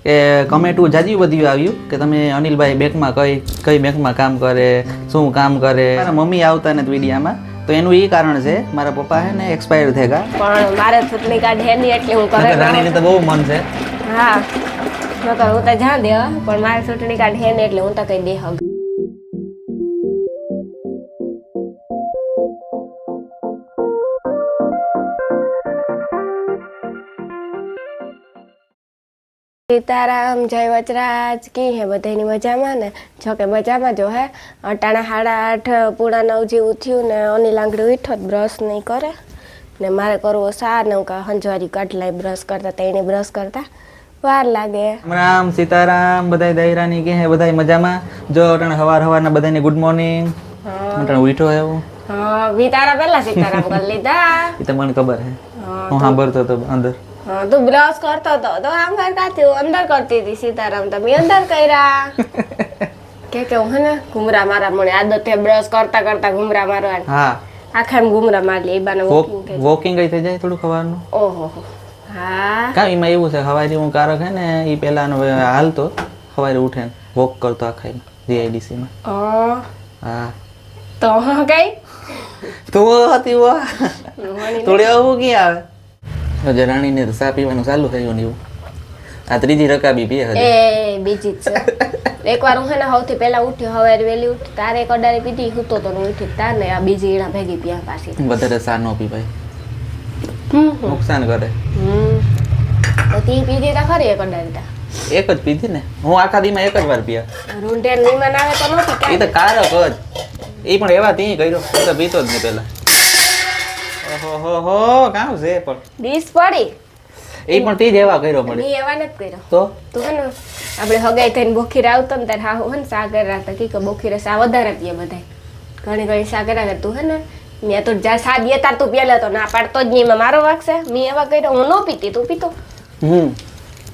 કે કમેન્ટું જાજી બધું આવ્યું કે તમે અનિલભાઈ બેંકમાં કઈ બેંકમાં કામ કરે, શું કામ કરે. મારા મમ્મી આવતા નથી વિડીયામાં, તો એનું એ કારણ છે મારા પપ્પા છે ને એક્સપાયર થઈ ગયા. પણ મારે ચૂંટણી કાર્ડ હે નહીં એટલે હું કરે. રાણીને તો બહુ મન છે. હા નકર હું તો જા દે, પણ મારે ચૂંટણી કાર્ડ હે નહીં એટલે હું તો કઈ દે હગ. સીતારામ, જય વચરાજ. કી હે બધાની મજામાં ને? જો કે મજામાં જો હે. અટાણા 8:30 પૂણા 9 જેવું થયું ને અનિલ આંગળી ઉઠો બ્રશ નહીં કરે ને મારે કરવો સાર ને હું હંજવારી કાઢ લાઈ બ્રશ કરતા તો એને બ્રશ કરતા વાર લાગે. રામ સીતારામ, બધાય દૈરાની કે હે બધાય મજામાં? જો અટાણે હવારના બધાને ગુડ મોર્નિંગ. અટાણે ઉઠો એવું. હા વિતારા પહેલા સીતારામ કરી લીધા. એ તો મને ખબર હે, હું સાંભળતો હતો અંદર. હા તું બ્રશ કરતો હતો તો આમ કરતી અંદર કરતી હતી સીતારામ, તમે અંદર કર્યા કે હું હે ને ઘુમરા મારા મને આદત છે બ્રશ કરતા કરતા ઘુમરા મારવાની. હા આખા એમ ઘુમરા મારી લે એ બાને વોકિંગ કઈ થઈ જાય થોડું ખવાનું. ઓહો હા કાં એમાં એવું છે સવારે હું કારક હે ને એ પહેલાનો હાલતો સવારે ઉઠે વોક કરતો આખા જીઆઈડીસી માં. હા તો કઈ તો હતી વાહ થોડી આવું ક્યાં આવે. હજે રાણીને ચા પીવાનું ચાલુ થયું ને એવું. આ ત્રીજી રકાબી પીએ હજે. એ બીજી જ છે. એકવાર હું હે ને સૌથી પહેલા ઉઠી સવારે વહેલી ઉઠી તારે એક અડારે પીધી હૂતો તો ઉઠી તાર ને આ બીજી એના ભેગી પીયા પાછી. વધારે ચા નો પીવાય, નુકસાન કરે. તો તી પીધી તા ખરી એક અડારે તા? એક જ પીધી ને, હું આખા દીમાં એક જ વાર પીયા. રૂંઢેર નીમન આવે તો નહોતી. એ તો કારક જ, એ પણ એવા તી કર્યો, એ તો પીતો જ નહીં પેલા. ઓહો કામ છે પણ ડીશ પડી એ પણ તી જ એવા કર્યો પડે. ઈ એવા નથી કર્યો તો તું હે ને આપણે હગાઈ થઈને બોખીરે આવતો ને ત્યારે હા હે ને સા કરી રાખતા કે બોખીરે સા વધારે પીએ બધાય. ઘણી સા કર્યા કે તું હે ને મેં તો જ્યાં સા દે તાર તું પેલા તો ના પાડતો જ નહીં, એમાં મારો વાક છે. મેં એવા કર્યો, હું ન પીતી તું પીતો.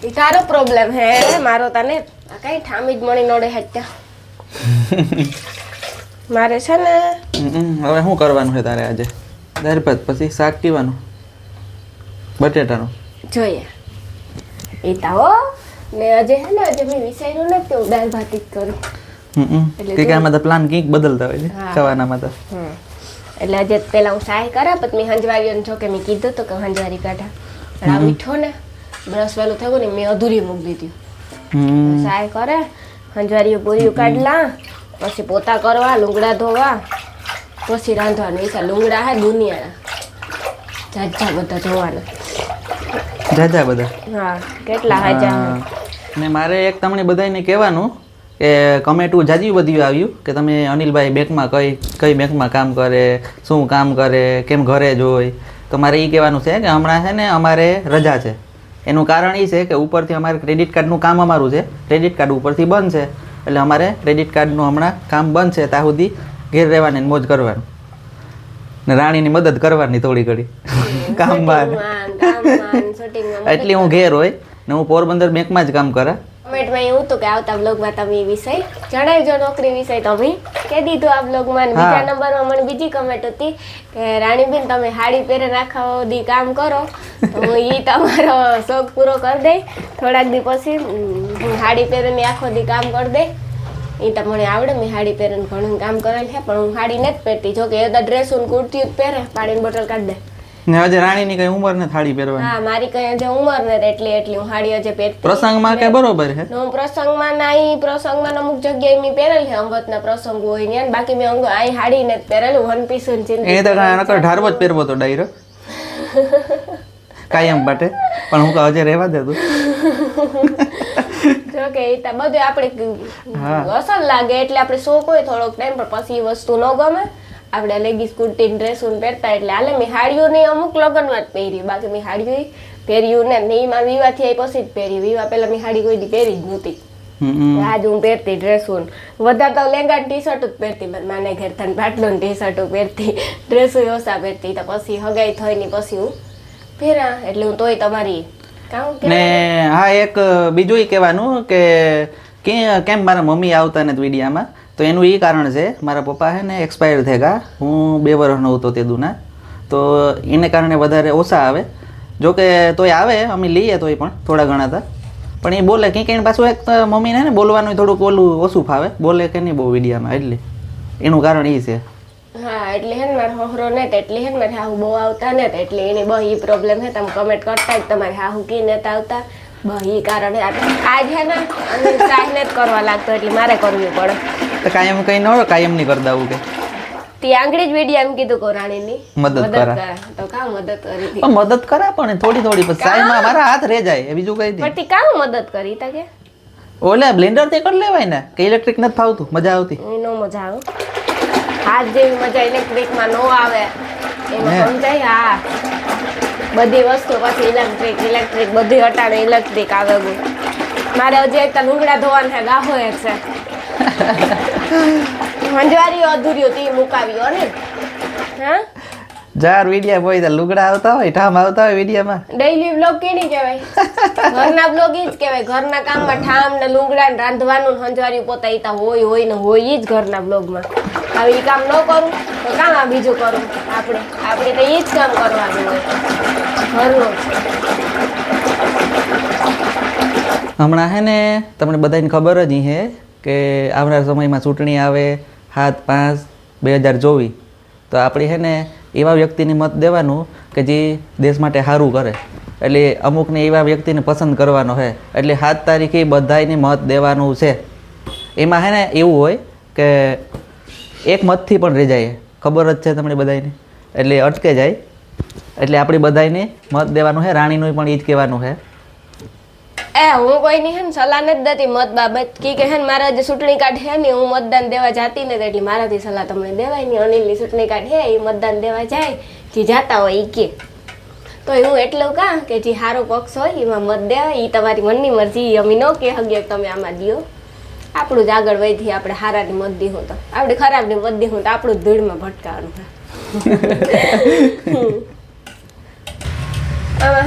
એ તારો પ્રોબ્લેમ હે, મારો તને કઈ ઠામી જ મળી નડે હત્યા. મારે છે ને હવે શું કરવાનું છે તારે આજે? દાળ ભાત પછી શાક પીવાનું બટેટાનું જોઈએ એ તાવો ને આજે હે ને આજે મેં વિચાર્યું નથી કે હું દાળ ભાત જ કરું. કે આમાં તો પ્લાન કંઈક બદલતા હોય છે ખાવાનામાં તો. એટલે આજે પેલા હું સાય કરા પછી મેં હંજવારીઓને જો કે મેં કીધું તો કે હંજવારી કાઢા પણ આ મીઠો ને બ્રશ વેલું થયું ને મેં અધૂરી મૂકી દીધી. સાય કરે હંજવારીઓ પૂરીઓ કાઢલા પછી પોતા કરવા, લુગડા ધોવા, પછી રાંધવાનું. એ લુગડા હે દુનિયાના જાજા બધા ધોવાના. જાજા બધા? હા કેટલા હાજા. ને મારે એક તમને બધાને કહેવાનું કે કમેન્ટું જાજી બધું આવ્યું કે તમે અનિલભાઈ બેંકમાં કઈ બેંકમાં કામ કરે, શું કામ કરે, કેમ ઘરે જ હોય. તો મારે એ કહેવાનું છે કે હમણાં છે ને અમારે રજા છે. એનું કારણ એ છે કે ઉપરથી અમારે ક્રેડિટ કાર્ડનું કામ અમારું છે, ક્રેડિટ કાર્ડ ઉપરથી બંધ છે. એટલે અમારે ક્રેડિટ કાર્ડનું હમણાં કામ બંધ છે ત્યાં સુધી ઘેર રહેવાની મોજ કરવાનું ને રાણીની મદદ કરવાની થોડી ઘડી કામમાં. એટલે હું ઘેર હોય ને હું પોરબંદર બેંકમાં જ કામ કરા. કમેન્ટમાં એવું હતું કે આવતા બ્લોગમાં તમે એ વિષય જણાવજો, નોકરી વિષય તો અમે કહી દીધું આ બ્લોગમાં. બીજા નંબરમાં મને બીજી કમેન્ટ હતી કે રાણીબેન તમે હાડી પહેરે આખા દી કામ કરો તો હું એ તમારો શોખ પૂરો કરી દઈ. થોડાક દી પછી હું હાડી પહેરીને આખો દી કામ કરી દઈ. એ તો મને આવડે, મેં હાડી પહેરીને ઘણું કામ કરેલ છે પણ હું હાડી નથી પહેરતી. જો કે એ તો ડ્રેસ કુર્તી જ પહેરે, પાણીની બોટલ કાઢી દે. ને આજે રાણીની કઈ ઉંમર ને થાળી પહેરવાની? હા મારી કઈ હજે ઉંમર ને એટલી હું હાડી હજે પહેરતી. પ્રસંગમાં કે બરોબર છે? હું પ્રસંગમાં નાઈ, પ્રસંગમાં અમુક જગ્યાએ મેં પહેરેલ છે, અંગતના પ્રસંગ હોય ને. બાકી મેં આઈ હાડી ને પહેરેલું વન પીસ એ તો નકર ઢારવો જ પહેરવો તો ડાયરો કાયમ માટે. પણ હું હજે રહેવા દે તું. જો કે એ બધું આપણે અસર લાગે એટલે આપણે શોખ હોય થોડોક ટાઈમ, પણ પછી એ વસ્તુ ન ગમે. આપણે લેગીસ કુર્તી ડ્રેસ પહેરતા એટલે હાલે. મેં હાડીઓ ને અમુક લગ્નમાં જ પહેરી, બાકી મેં હાડીઓ પહેર્યું ને એમાં વિવાહ થી પછી જ પહેરી. વિવાહ પહેલા મેં હાડી કોઈ દી પહેરી જ નહોતી. આજ હું પહેરતી ડ્રેસ વધારે તો લેંગા ટી શર્ટ જ પહેરતી. માને ઘેર થઈને પાટલો ટી શર્ટ પહેરતી, ડ્રેસો ઓછા પહેરતી. તો પછી હગાઈ થઈ ને પછી હું પહેરા એટલે હું તોય તમારી ને. હા એક બીજું કહેવાનું કે કેમ મારા મમ્મી આવતા નથી વિડીયામાં, તો એનું એ કારણ છે મારા પપ્પા છે ને એક્સપાયર થઈ ગયા. હું 2 વર્ષનો હતો તે દુના, તો એને કારણે વધારે ઓછા આવે. જોકે તોય આવે, અમે લઈએ તોય પણ થોડા ઘણા હતા. પણ એ બોલે કંઈક એને પાછું એક તો મમ્મીને ને બોલવાનું થોડુંક ઓલું ઓછું ફાવે બોલે કે નહીં બહુ વિડીયામાં એટલે એનું કારણ એ છે. હા એટલે હે ને મારો હોહરો ને એટલે હે ને મારે હાહુ બહુ આવતા ને એટલે એને બહુ ઈ પ્રોબ્લેમ છે. તમે કમેન્ટ કરતા જ તમારે હાહુ કી નતા આવતા બહુ ઈ કારણ હે. આજ હે ને અને ચાહને જ કરવા લાગતો એટલે મારે કરવું પડે. તો કાયમ કઈ ન હોય કાયમ નહીં કરતા આવું કે તે આંગળી જ વિડીયો એમ કીધું કોરાણીની મદદ કરા તો કામ મદદ કરી હતી પણ મદદ કરા પણ થોડી થોડી પછી સાઈડમાં મારા હાથ રહી જાય બીજું કઈ પણ તે કામ મદદ કરી તા કે ઓલે બ્લેન્ડર તે કરી લેવાય ને કે ઇલેક્ટ્રિક નથી ફાવતું મજા આવતી એનો મજા આવે હાથ જેવી મજા ઇલેક્ટ્રિકમાં નો આવે એમાં સમજાય. હા બધી વસ્તુ પછી ઇલેક્ટ્રિક બધી હટાડે ઇલેક્ટ્રિક આવે ગયું. મારે હજી એક લુગડા ધોવાનું છે ગાહો એક છે મંજવારી અધૂરી હતી મુકાવ્યો ને. હા જાર વિડિયા બોય તો લુગડા આવતા હોય ઠામ આવતા હોય વિડિયામાં ડેઈલી વ્લોગ કેની કહેવાય ઘરના વ્લોગ ઈ જ કહેવાય. ઘરના કામમાં ઠામ ને લુગડા ને રાંધવાનું ને હંજવારી પોતા ઈતા હોય ને હોય ઈ જ ઘરના વ્લોગમાં. હવે ઈ કામ ન કરું તો કામ આ બીજું કરું આપણે તો ઈ જ કામ કરવાનું હોય ઘરનું. હમણાં હે ને તમને બધાને ખબર જ હે કે આવનાર સમયમાં ચૂંટણી આવે 7/5/2024 તો આપણે હે ને એવા વ્યક્તિને મત દેવાનું કે જે દેશ માટે સારું કરે. એટલે અમુકને એવા વ્યક્તિને પસંદ કરવાનો છે એટલે 7 તારીખે બધાને મત દેવાનું છે. એમાં હે ને એવું હોય કે એક મતથી પણ રહી જાય ખબર જ છે તમને બધાને એટલે અટકે જાય એટલે આપણે બધાને મત દેવાનું છે. રાણીનું પણ એ જ કહેવાનું છે. હું કોઈની હે ને સલાહ નથી દેતી મત બાબત કે હે ને મારા જે ચૂંટણી કાર્ડ હે ને હું મતદાન દેવા જાતી નથી એટલે મારાથી સલાહ તમને દેવાય નહીં. અનિલની ચૂંટણી કાર્ડ હે એ મતદાન દેવા જાય જે જાતા હોય એ કે તો હું એટલું કાં કે જે સારો પક્ષ હોય એમાં મત દેવાય. એ તમારી મનની મરજી અમે ન કે હગીએ તમે આમાં દો. આપણું જ આગળ વધી આપણે હારાની મત દીધું તો આપણે ખરાબની મત દીધું તો આપણું ધૂળમાં ભટકાવાનું છે.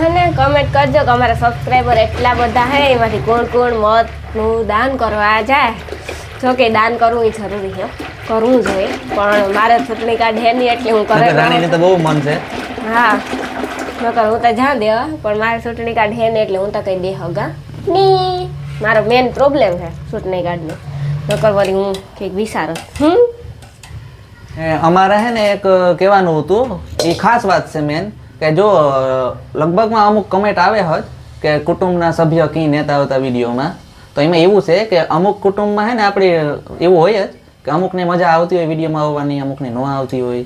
હે ને કમેન્ટ કરજો કે અમારા સબસ્ક્રાઈબર એટલા બધા હે એમાંથી કોણ કોણ મતનું દાન કરવા જાય. જો કે દાન કરવું એ જરૂરી છે કરવું જોઈએ પણ મારે ચૂંટણી કાર્ડ હે નહીં એટલે હું કરે રાણીને તો બહુ મન છે. હા નકર હું તો જ્યાં દેવા પણ મારે ચૂંટણી કાર્ડ હે ને એટલે હું તો કઈ દે હગા ની મારો મેન પ્રોબ્લેમ છે ચૂંટણી કાર્ડનો. નકર વળી હું કંઈક વિચારો અમારે હે ને એક કહેવાનું હતું એ ખાસ વાત છે મેન કે જો લગભગમાં અમુક કમેન્ટ આવે હોત કે કુટુંબના સભ્ય કી નેતા આવતા વિડીયોમાં તો એમાં એવું છે કે અમુક કુટુંબમાં હે ને આપણે એવું હોય જ કે અમુકને મજા આવતી હોય વિડીયોમાં આવવાની અમુકને ન આવતી હોય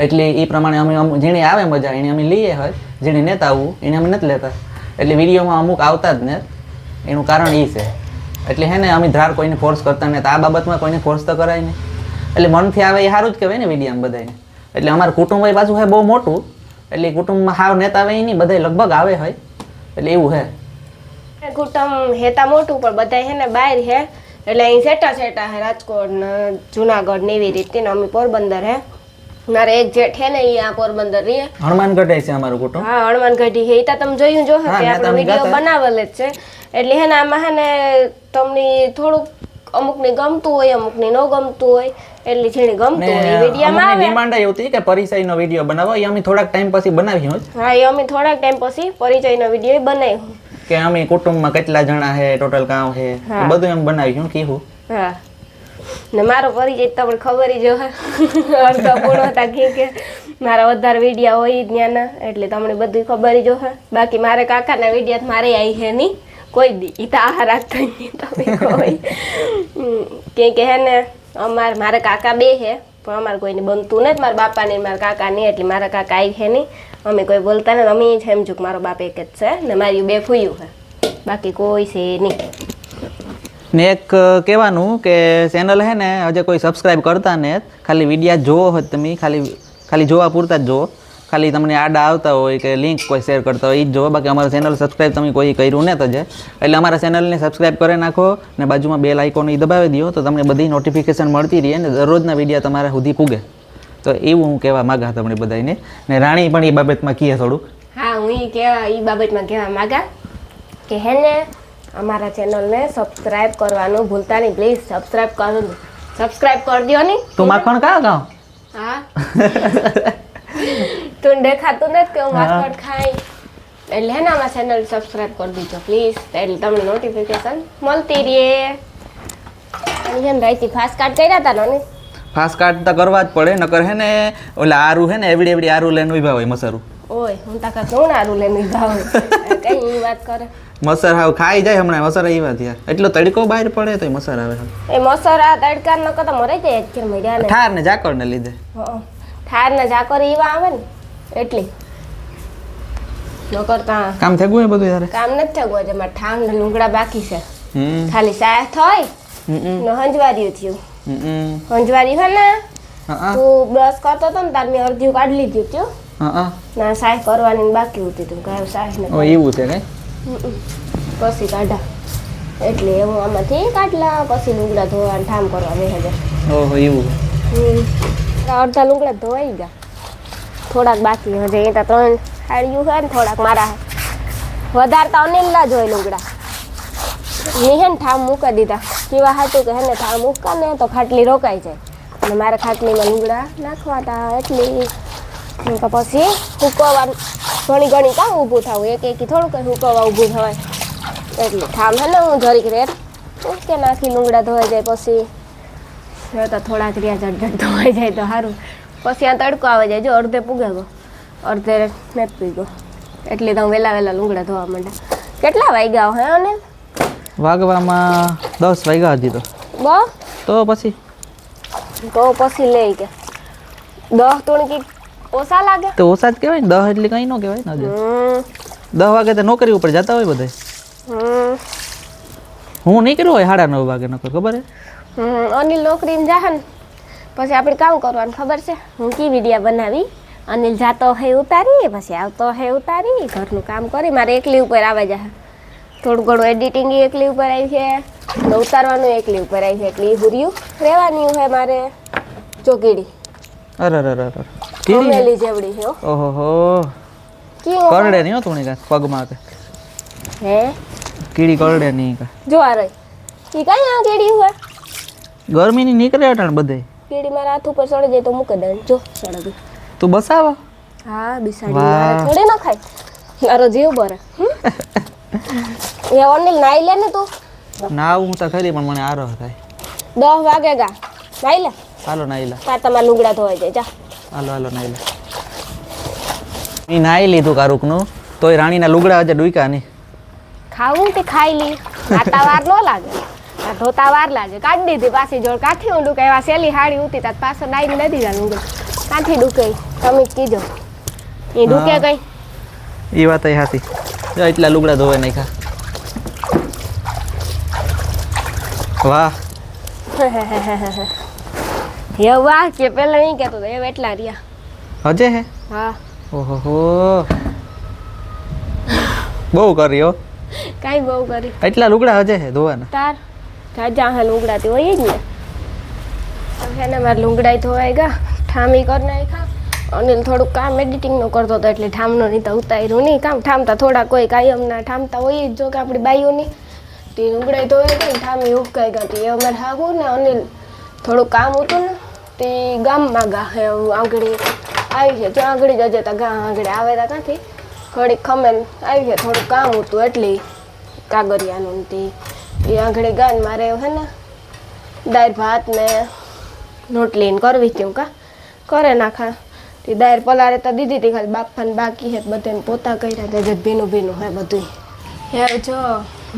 એટલે એ પ્રમાણે અમે જેને આવે મજા એને અમે લઈએ હોય જેને નેતા આવવું એને અમે નથી લેતા એટલે વિડીયોમાં અમુક આવતા જ ને એનું કારણ એ છે. એટલે હે ને અમે ધાર કોઈને ફોર્સ કરતા નથી આ બાબતમાં કોઈને ફોર્સ તો કરાય નહીં એટલે મનથી આવે એ સારું જ કહેવાય ને વિડીયામાં બધાને. એટલે અમારું કુટુંબ એ પાછું છે બહુ મોટું એટલે કુટુંબમાં હાવ નેતા આવે નહીં બધા લગભગ આવે હોય એટલે એવું હે. કુટુંબ હેતા મોટું પણ બધા હે ને બહાર હે એટલે અહીં સેટા હે રાજકોટ ને જુનાગઢ ને એવી રીતે ને અમે પોરબંદર હે. મારે એક જેઠ હે ને એ આ પોરબંદર રહે હનુમાનગઢ છે અમારું કુટુંબ. હા હનુમાનગઢ હે એ તમે જોયું જો કે આપણો વિડીયો બનાવેલ જ છે એટલે હે ને આમાં હે ને તમને થોડુંક અમુકને ગમતું હોય અમુકને ન ગમતું હોય એટલે જેને ગમતું હોય વિડીયોમાં આવે. ડિમાન્ડ આવી હતી કે પરિચયનો વિડીયો બનાવો એ અમે થોડાક ટાઈમ પછી બનાવ્યો જ. હા એ અમે થોડાક ટાઈમ પછી પરિચયનો વિડીયો બનાવ્યો કે અમે કુટુંબમાં કેટલા જણા છે ટોટલ કામ છે બધું એમ બનાવ્યું કીધું. હા ને મારો પરિચય તમને ખબર જ હોય અડધા પૂર્ણ હતા કે મારા વધારે વિડીયો હોય ત્યાંના એટલે તમને બધું ખબર જ હોય. બાકી મારે કાકાના વિડીયો મારે આવી છે નહીં કોઈ દી એ તો આહાર રાખતા નહીં તમે કોઈ કે હે ને મારે કાકા બે છે પણ અમારે કોઈને બનતું નથી મારા બાપાને મારા કાકાને એટલે મારા કાકા આવી છે નહીં અમે કોઈ બોલતા નથી અમે સમજુ કે મારો બાપ એક જ છે ને મારી બે ફૂયું છે બાકી કોઈ છે નહીં. ને એક કહેવાનું કે ચેનલ હે ને હજે કોઈ સબસ્ક્રાઈબ કરતા ને ખાલી વિડીયા જોવો હોય તમે ખાલી જોવા પૂરતા જ જોવો. ખાલી તમને આડા આવતા હોય કે લિંક કોઈ શેર કરતા હોય એ જ જોવો બાકી અમારું ચેનલ સબસ્ક્રાઈબ તમે કોઈ કર્યું ને તો જ એટલે અમારા ચેનલને સબસ્ક્રાઈબ કરી નાખો ને બાજુમાં બેલ આઇકોન એ દબાવી દો તો તમને બધી નોટિફિકેશન મળતી રહે ને દરરોજના વિડીયો તમારા સુધી પૂગે. તો એવું હું કહેવા માગા તમને બધાને ને રાણી પણ એ બાબતમાં કહે થોડુંક. હા હું એ બાબતમાં કહેવા માગા કે હે ને અમારા ચેનલને સબસ્ક્રાઇબ કરવાનું ભૂલતા નહીં પ્લીઝ સબસ્ક્રાઇબ કરી દો ને. તું માખણ કા ગાવ? હા તું દેખાતું નથી કે હું માખણ ખાઈ એટલે હે ને અમારા ચેનલ સબસ્ક્રાઇબ કરી દીજો પ્લીઝ, એટલે તમને નોટિફિકેશન મળતી રહે. અને છે ને રાઈતી ફાસ્ટ કાર્ડ કર્યા હતા ને ફાસ્ટ કાર્ડ તો કરવા જ પડે, નકર હે ને ઓલા આરું હે ને એવડી આરું લઈને ઉભા હોય મસરું. ઓય હું તાકા શું આરું લઈને ભાવ કઈ ઈ વાત કરે. મસર હાવ ખાઈ જાય હમણાં મસર આવી વાત યાર. એટલો તડકો બહાર પડે તો મસર આવે. એ મસર આ તડકા ન કરતા મરી જાય જ કે મર્યા ને. ઠાર ને ઝાકળ ને લીધે. ઠાર ને ઝાકળ એવા આવે ને એટલી ન કરતા કામ થઈ ગયું બધું યાર. કામ નથી થયું આજે મારા ઠામ ને લુગડા બાકી છે. ખાલી સાય થઈ ને હંજવાર્યું થયું. હંજવારી હે ને તું બ્રશ કરતો તો ને તાર મેં અડધું કાઢી લીધું થયું. ના સાય કરવાની બાકી હતી તું કાંઈ સાય ને એવું છે કઈ પછી કાઢા એટલે હું આમાંથી કાઢલા પછી લુગડા ધોવા ઠામ કરવા બે હજાર. ઓહો એવું. અડધા લુગડા ધોવાઈ ગયા, થોડાક બાકી હજે એ તો 3 સાડીયું છે ને થોડાક મારા વધારે તો અનિલના જ હોય લુગડા. મેં હે ને ઠામ મૂકી દીધા કેવા હતું કે હે ને ઠામ મૂકા ને તો ખાટલી રોકાઈ જાય અને મારે ખાટલીમાં લુગડા નાખવા હતા એટલી પછી હુકવવા ઘણી કામ ઊભું થવું એક થોડું કંઈ હુકવવા ઊભું થવાય એટલે ઠામ હે ને હું જરીક રેત કે નાખી લુગડા ધોવાઈ જાય પછી તો થોડાક રહ્યા ઝટઝટ ધોવાઈ જાય તો સારું. પછી આ તડકો આવે જાય જો અડધે પૂગે ગયો અડધે નથી પીગો એટલે તો વહેલા લુગડા ધોવા માંડ્યા. કેટલા વાગ્યા હે અને વાગવામાં 10 વાગ્યા હજી તો પછી લઈ કે 10 તુણકી ઓછા લાગે તો ઓછા જ કહેવાય ને 10 એટલે કઈ ન કહેવાય ને. 10 વાગે તો નોકરી ઉપર જતા હોય બધા. હું નીકળ્યો હોય 9:30 વાગે નકર ખબર હે. અનિલ નોકરીમાં જાહે ને પછી આપણે કામ કરવાનું ખબર છે. હું કી વિડીયા બનાવી અનિલ જાતો હે ઉતારી પછી આવતો હે ઉતારી ઘરનું કામ કરી મારે એકલી ઉપર આવે જાય. થોડું ઘણું એડિટિંગ એકલી ઉપર આવી છે ને ઉતારવાનું એકલી ઉપર આવી છે એટલે એ હુર્યું રહેવાની હોય મારે. ચોકીડી અરે મેલી જેવડી છે. ઓહો કી કરડે નહીં હો તુણી કા પગમાં કે હે કીડી કરડે નહીં કા જો આ રહી ઈ કઈ આ કીડી હોય ગરમીની નીકળે અટાણ બધે. કીડી મારા હાથ ઉપર ચડી જાય તો મૂકે દે જો ચડી તું બસાવા. હા બિસાડી મારે થોડી ન ખાય મારો જીવ બરે. એ અનિલ નાઈ લે ને તું. ના હું તો ખરી પણ મને આરો થાય. 10 વાગે ગા નાઈ લે. હાલો નાઈ લે. તાર તમારા લુગડા ધોવાઈ જાય જા. હાલો નાઈ લે. ઈ નાઈ લીધું કારુકનું તોય રાણીના લુગડા હજે ડૂક્યા નહીં. ખાવું તે ખાઈ લી નાતા વાર ન લાગે આ ધોતા વાર લાગે. કાઢી દીધી પાછી જોડ કાઠી ઊંડું એવા સેલી હાડી ઉતી તાર પાછો ડાઈ ન દીધા લુગડા કાઠી ડૂકે તમે જ કીધો એ ડૂકે કઈ. એ વાત એ હાથી જો એટલા લુગડા ધોવે નાખ્યા. વાહ હે વાહ કે પેલા નહીં કહેતો તો એ એટલા રહ્યા હજે હે. હા ઓહો બહુ કર્યો. કાઈ બહુ કરી એટલા લુગડા હજે હે ધોવાના. તાર જાજા હા લુગડાતી હોય જ ને. એને મારે લુગડાઈ ધોવાઈ ગયા ઠામી કરી નાખ્યા. અનિલ થોડુંક કામ એડિટિંગનું કરતો હતો એટલે ઠામનો નહીં તો ઉતાર્યું નહીં કામ ઠામતા થોડા કોઈ કાયમના ઠામતા હોય જ જો કે આપણી બાઈઓની તે લુગડાઈ ધોઈ ગઈ ઠામી ઉકાઈ ગઈ. એ અમારે હાવું ને અનિલ થોડુંક કામ હતું ને તે ગામમાં ગા હે આંગળી આવી છે ત્યાં આંગળી જજે તા ગા આંગળી આવે તા ક્યાંથી ઘડીક ખમેન આવી છે થોડુંક કામ હતું એટલે કાગરિયાનું તે એ આંગળી ગાન મારે હે ને દાળ ભાત ને રોટલીને કરવી હતી કા કરે નાખા તે દાળ પલાળે તો દીધી હતી ખાલી બાપાને બાકી હે બધાને પોતા કર્યા તે જ ભીનું હે બધું. હે જો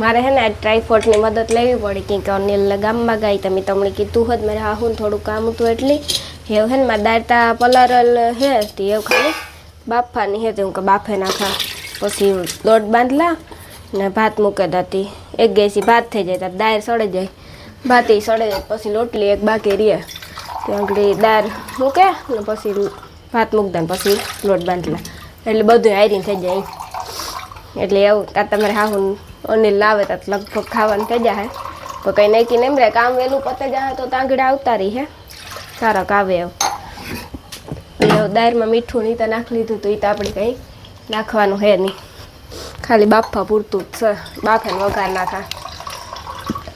મારે હે ને ટ્રાયફોટની મદદ લેવી પડી કે અનિલ ગામમાં ગઈ તમે તમને કીધું હોત મારે હાહું થોડું કામ હતું એટલે એવું હે ને મારે દાળ તા પલાળેલ હે તે એવું ખાલી બાફાની હે તે હું કે બાફે નાખા પછી લોટ બાંધલા ને ભાત મૂકે દાતી એક ગેસી ભાત થઈ જાય તો દાળ સડે જાય ભાત સડે જાય પછી લોટલી એક બાકી રહે ત્યાં આગળ દાળ મૂકે ને પછી ભાત મૂકતા ને પછી લોટ બાંધલા એટલે બધું હારીને થઈ જાય. એટલે એવું કાં તમારે હાહું અનિલ લાવે તો લગભગ ખાવાનું થઈ જાય પણ કંઈ નાખી ને એમ રે કામ વહેલું પતે જાય તો તાંગડા આવતા રહી હે સારા કાવે એવું. દાળમાં મીઠું નહીં તો નાખી લીધું તો એ તો આપણે કંઈ નાખવાનું હે નહીં ખાલી બાફા પૂરતું જ છે બાફે વઘાર નાખા.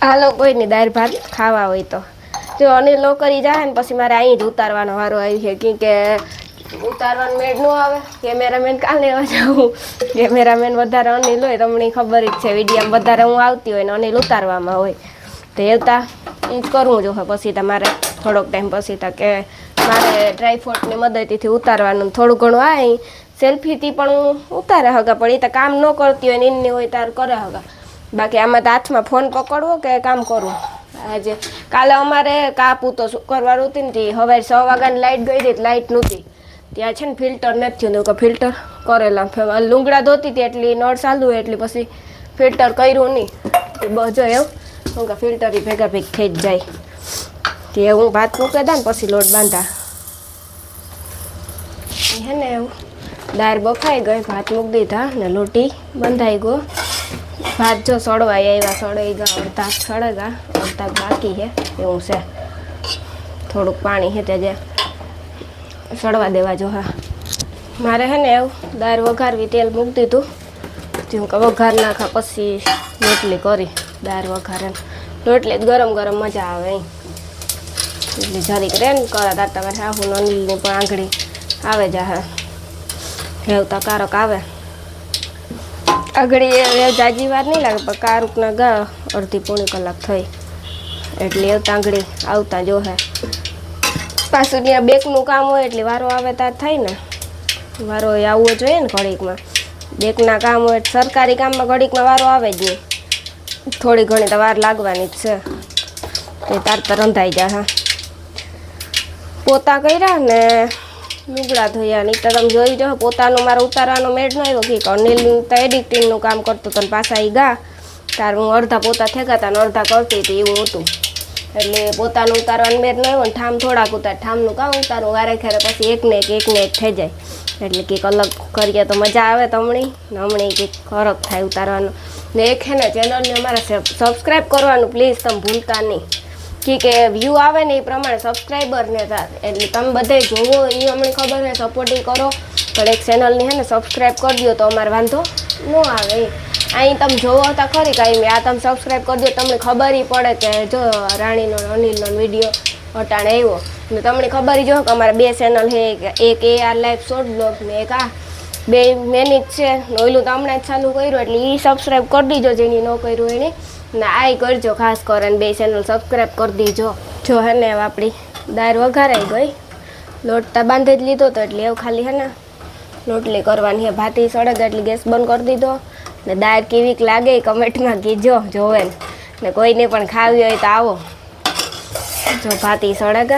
હાલો કોઈની દાળ ભાત ખાવા હોય તો જો અનિલ નોકરી જાય ને પછી મારે અહીં જ ઉતારવાનો વારો આવી છે કેમ કે ઉતારવાનું મેળ ન આવે. કેમેરામેન કાલે જાઉં, કેમેરામેન વધારે અનિલ હોય, તમને ખબર જ છે વિડીયામાં વધારે હું આવતી હોય ને અનિલ ઉતારવામાં હોય, તો એવતા એ જ કરવું જોઈએ. પછી તમારે થોડોક ટાઈમ પછી તા કે મારે ટ્રાયફોટની મદદથી ઉતારવાનું થોડું ઘણું આ સેલ્ફીથી પણ હું ઉતારે હગા, પણ એ તો કામ ન કરતી હોય ને એની હોય તાર કરે હગા. બાકી આમાં તો હાથમાં ફોન પકડવો કે કામ કરવું. આજે કાલે અમારે કાપું તો શુક્રવાર હતી ને હવે 6 વાગ્યાની લાઇટ ગઈ હતી, લાઇટ નહોતી ત્યાં છે ને ફિલ્ટર નથી થયું કે ફિલ્ટર કરેલા લુંગડા ધોતી હતી એટલી નળ ચાલુ હોય એટલે પછી ફિલ્ટર કર્યું નહીં. બજો એવું હું કે ફિલ્ટર ભેગા ભેગ થઈ જ જાય. તે હું ભાત મૂકી દા ને પછી લોટ બાંધા હે ને એવું. દાળ બફાઈ ગઈ, ભાત મૂકી દીધા ને લોટી બંધાઈ ગયો. ભાત જો સડવાઈ આવ્યા, સડાઈ ગયા, અડધા સડે ગયા, અડધા બાકી છે એવું છે. થોડુંક પાણી છે તે જે સડવા દેવા જો. હા મારે હે ને એવું દાળ વઘારવી, તેલ મૂકી દીધું હું કે વઘાર નાખા પછી રોટલી કરી. દાળ વઘારે રોટલી જ ગરમ ગરમ મજા આવે એટલે જરીક રે ને કરે તાર તમારે સાહુ અનિલની પણ આંગળી આવે જા હેવતા કારક આવે. આગળી જાજી વાર નહીં લાગે પણ કારુકના ગા અડધી પોણી કલાક થઈ એટલે એવું આંગળી આવતા જો હે. પાછું ત્યાં બેકનું કામ હોય એટલે વારો આવે તાર થાય ને, વારો આવવો જોઈએ ને ઘડીકમાં. બેકના કામ હોય સરકારી કામમાં ઘડીકમાં વારો આવે જ નહીં, થોડી ઘણી તો વાર લાગવાની જ છે. તે તાર તો રંધાઈ જાય. હા પોતા કર્યા ને લુગડા ધોયા ને તો તમે જોઈ જાઓ. પોતાનું મારે ઉતારવાનો મેળ ન આવ્યો કે અનિલ તો એડિટિંગનું કામ કરતો હતો ને પાછા એ ગા તાર હું અડધા પોતા થેગાતા ને અડધા કરતી હતી એવું હતું એટલે પોતાનું ઉતારવાનું મેળ ન આવ્યો ને ઠામ થોડાક ઉતાર. ઠામનું કામ ઉતારવું વારે ખેરે પછી એકને એક થઈ જાય એટલે કંઈક અલગ કરીએ તો મજા આવે તમને ને હમણાં કંઈક ફરક થાય ઉતારવાનું. ને એક છે ને ચેનલને અમારે સબસ્ક્રાઈબ કરવાનું પ્લીઝ તમે ભૂલતા નહીં કે વ્યૂ આવે ને એ પ્રમાણે સબસ્ક્રાઈબર ને થાય એટલે તમે બધે જોવો એ અમને ખબર છે સપોર્ટિંગ કરો પણ એક ચેનલની છે ને સબસ્ક્રાઈબ કરી દો તો અમારે વાંધો ન આવે. અહીં તમે જોવો તો ખરી કાંઈ આ તમે સબસ્ક્રાઈબ કરી દો તમને ખબર પડે કે જો રાણીનો અનિલનો વિડીયો અટાણે આવ્યો ને તમને ખબર જો કે અમારે 2 ચેનલ છે, એક AR લાઈવ શોર્ટ બ્લોગ ને એક આ 2 મેનિક છે ને ઓલું તો હમણાં જ ચાલુ કર્યું એટલે એ સબસ્ક્રાઈબ કરી દીજો જેની ન કર્યું એની ને આય કરજો ખાસ કરીને 2 ચેનલ સબસ્ક્રાઈબ કરી દીજો. જો હે ને આપણી દાળ વઘારાઈ ગઈ, લોટ બાંધી જ લીધો તો એટલે એવું ખાલી હે ને રોટલી કરવાની છે. ભાતી સળગ એટલે ગેસ બંધ કરી દીધો ને દાળ કેવીક લાગે કમેન્ટમાં કીજો જોવે ને કોઈને પણ ખાવી હોય તો આવો. જો ભાતી સળગ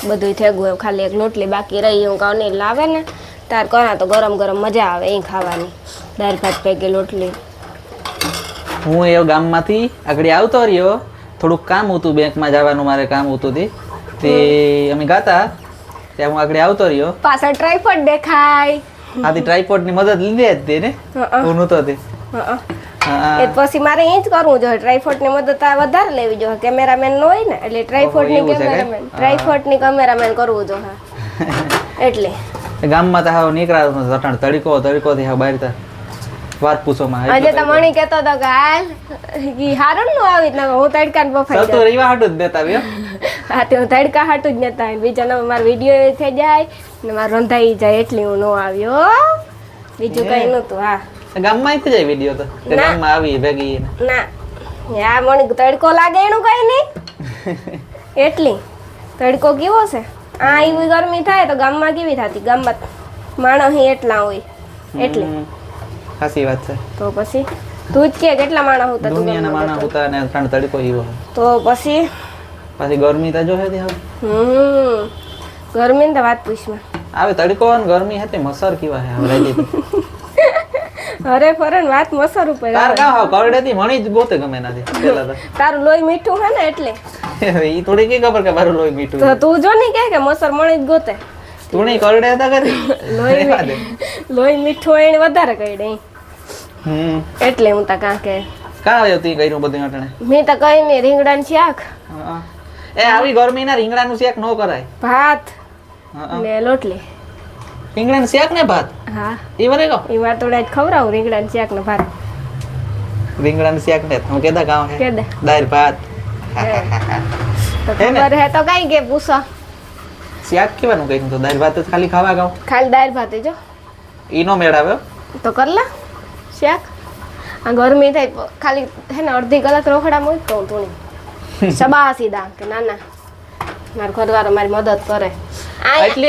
બધું થઈ ગયું ખાલી એક રોટલી બાકી રહી હું અનિલ લાવે ને તાર કરા તો ગરમ ગરમ મજા આવે એ ખાવાની દાળ ભાત ભેગી રોટલી. હું એ ગામમાંથી આગળ આવતો રહ્યો, થોડુંક કામ હતું બેંકમાં જવાનું મારે કામ હતું તે અમે ગાતા ત્યાં હું આગળ આવતો રહ્યો. પાછળ ટ્રાયપોડ દેખાય. આથી ટ્રાયપોડ ની મદદ લીધી હતી ને હું નહોતો તે. એ પછી મારે એ જ કરવું જોઈએ. ટ્રાયપોડ ની મદદ વધારે લેવી જોઈએ. કેમેરામેન ન હોય ને એટલે ટ્રાયપોડ ની કેમેરામેન ટ્રાયપોડ ની કેમેરામેન કરવું જોઈએ એટલે ગામમાં તો હાવ નીકળાતું નથી. અટાણ તડકો થી હાવ બહાર તા વાત પૂછોમાં. આજે તો મણી કહેતો હતો કે હાલ ઈ હારું નું આવી ને હું તડકા ને બફાઈ તો રીવા હાટું જ દેતા આવ્યો. હા તે હું તડકા હાટું જ નતા બીજા નંબર મારો વિડીયો થઈ જાય ને મારે રંધાઈ જાય એટલી હું ન આવ્યો, બીજું કઈ નતું. હા ગામમાં થઈ જાય વિડીયો તો ગામમાં આવી ભેગી ના આ મણી તડકો લાગે એનું કઈ નહીં એટલી તડકો કેવો છે. આ એવી ગરમી થાય તો ગામમાં કેવી થતી? ગામમાં માણસ એટલા હોય એટલે સાચી વાત છે. તો પછી તું જ કે કેટલા માણસ હતા? દુનિયાના માણસ હતા ને ત્રણ તડકો ઈવો તો પછી ગરમી તો જો હતી હવે. ગરમી ને તો વાત પૂછમાં આવે તડકો ને ગરમી હતી મસર કેવા હે હવે રહી અરે ફરન વાત મસર ઉપર તાર કા હાવ કરડેતી મણી જ ગોતે ગમે નાથી પેલા તો તારું લોહી મીઠું હે ને એટલે ઈ થોડી કી ખબર કે મારું લોહી મીઠું તો તું જો ની કે મસર મણી જ ગોતે તું નહીં કરડે હતા કરી લોહી મીઠું એને વધારે કઈડે એટલે હું તા કા કે કા આવ્યો તી કર્યું બધું અટણે મેં તો કઈ નહીં રીંગણાનું શાક. એ આવી ગરમીના રીંગણાનું શાક નો કરાય. ભાત ને લોટલી રીંગણાનું શાક ને ભાત. હા ઈ વરે કો ઈ વાર થોડા ખવરાવું રીંગણાનું શાક ને ભાત. રીંગણાનું શાક ને હું કેદા કામ હે દાળ ભાત તો ખબર હે તો કઈ કે પૂછો શાક કેવાનું કંઈક તો દાળ ભાત જ ખાલી ખાવા ગાવ ખાલી દાળ ભાત જો ઈનો મેળ આવ્યો તો કરલા શાક આ ગરમી થાય ખાલી હે ને અડધી કલાક રોકડામાં જ કહું તું સબાસી દા કે ના ના મારો ઘરવાળો મારી મદદ કરે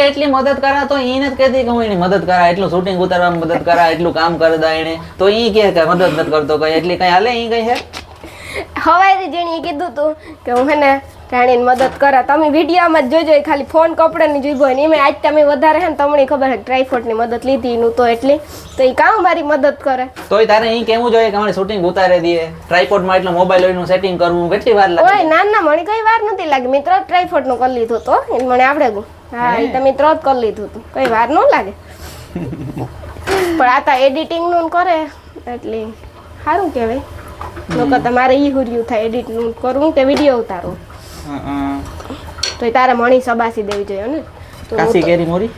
એટલી મદદ કરા તો એને જ કહેતી કે હું એની મદદ કરા એટલું શૂટિંગ ઉતારવામાં મદદ કરા એટલું કામ કરી દા એને તો ઈ કે મદદ નથી કરતો કઈ એટલી કઈ હાલે ઈ કઈ હે હવાઈ જેણી કીધું તું કે હું હે ને રાણીને મદદ કરા તમે વિડીયોમાં જ જોજો ખાલી ફોન કપડાની જોઈ હોય ને એમાં આજ તમે વધારે હે ને તમને ખબર છે ટ્રાયફોડની મદદ લીધી એનું તો એટલી તો એ કામ મારી મદદ કરે તોય તારે ઈ કેવું જોઈએ કે અમારી શૂટિંગ ઉતારે દે ટ્રાયપોડમાં એટલો મોબાઈલ હોય નું સેટિંગ કરવું કેટલી વાર લાગે ઓય ના ના મને કઈ વાર નથી લાગી મેં ત્રણ ટ્રાયફોડનું કરી લીધું તો એને મને આવડે ગયું હા એ તમે ત્રણ કરી લીધું હતું કઈ વાર ન લાગે પણ આ તો એડિટિંગનું કરે એટલે સારું કહેવાય લોકો તમારે ઈ હુર્યું થાય એડિટનું કરવું કે વિડીયો ઉતારવું તો તારે મણી સબાસી દેવી જોઈએ ને તો કાસી કેરી મોરી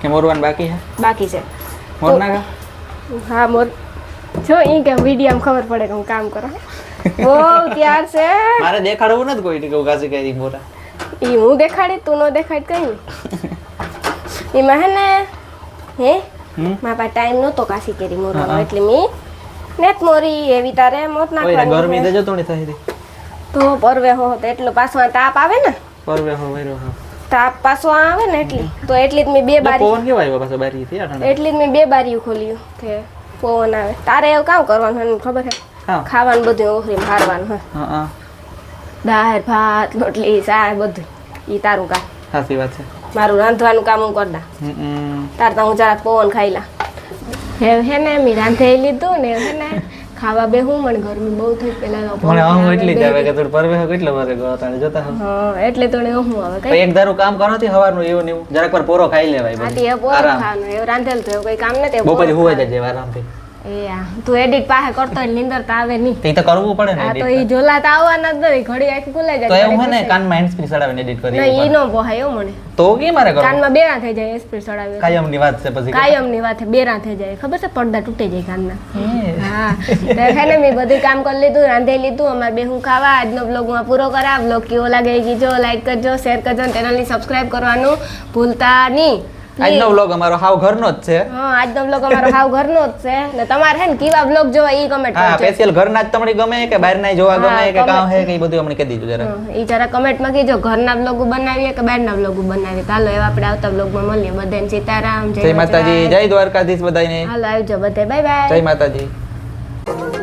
કે મોરવાન બાકી હે બાકી છે મોર નાખા હા મોર જો ઈ કે વિડીયોમાં ખબર પડે કે હું કામ કરું બહુ ત્યાર છે મારે દેખાડવું નથી કોઈ કે કાસી કેરી મોરા ઈ હું દેખાડી તું નો દેખાડ કઈ નહીં એમાં હે ને હે મારા પાસે ટાઈમ નહોતો કાસી કેરી મોરવાનો એટલે મેં નેત મોરી એવી તારે મોત નાખવાની ગરમી તો જતો નહીં થઈ તો પરવે હો તો એટલો પાછો તાપ આવે ને પરવે હો વેરો હો તાપ પાછો આવે ને એટલી તો એટલી જ મેં બે બારી પવન કેવા આવ્યો પાછો બારી થી આઠા એટલી જ મેં બે બારીઓ ખોલ્યું કે પવન આવે તારે એવું કામ કરવાનું હોય ખબર છે ખાવાનું બધું ઓખરી મારવાનું હોય હા દાળ ભાત રોટલી શાક બધું ઈ તારું કામ સાચી વાત છે મારું રાંધવાનું કામ હું કરતા તાર તો હું જરાક પવન ખાઈ લા હે ને મેં રાંધેલી લીધું ને હે ને ખાવા બેહું મને ગરમી બહુ થઈ પેલા મને આમ એટલી જ આવે કે તું પરવે કેટલો વારે ગયો તાણે જોતા હા એટલે તો હું આવે કઈ એક ધારું કામ કરો થી હવારનું એવું ને એવું જરાક પર પોરો ખાઈ લેવાય હા તે પોરો ખાવાનું એવું રાંધેલ તો એવું કઈ કામ નથી બપોરે હુવાઈ જાય આરામથી એ આ તું એડિટ પાસે કરતો હોય નીંદર તો આવે નહીં તે તો કરવું પડે ને આ તો ઈ જોલા તો આવવાના જ નહીં ઘડી આખી ખુલાઈ જાય તો એવું હે ને કાનમાં હેન્ડ ફ્રી સડાવીને એડિટ કરી નહીં ઈ નો પોહાય એવું મને તો કે મારે કરવું કાનમાં બેરા થઈ જાય સ્પ્રે સડાવે કાયમની વાત છે પછી કાયમની વાત છે બેરા થઈ જાય ખબર છે પડદા તૂટી જાય કાનના હા તો હે ને મેં બધું કામ કરી લીધું રાંધી લીધું અમારે બે હું ખાવા આજનો બ્લોગ માં પૂરો કરા બ્લોગ કેવો લાગે કીજો લાઈક કરજો શેર કરજો ચેનલની સબસ્ક્રાઇબ કરવાનું ભૂલતા નહીં આજનો વ્લોગ અમારો હાવ ઘરનો જ છે હા આજનો વ્લોગ અમારો હાવ ઘરનો જ છે ને તમારે હે ને કેવા વ્લોગ જોવા ઈ કમેન્ટ કરજો હા સ્પેશિયલ ઘરના જ તમને ગમે કે બહારના જોવા ગમે કે કામ હે કે ઈ બધું અમને કહી દીધું જરા ઈ જરા કમેન્ટ માં કીજો ઘરના વ્લોગ બનાવીએ કે બહારના વ્લોગ બનાવીએ ચાલો એવા આપણે આવતા વ્લોગ માં મળીએ બધાને સીતારામ જય માતાજી જય દ્વારકાધીશ બધાને હાલો આવજો બધા બાય બાય જય માતાજી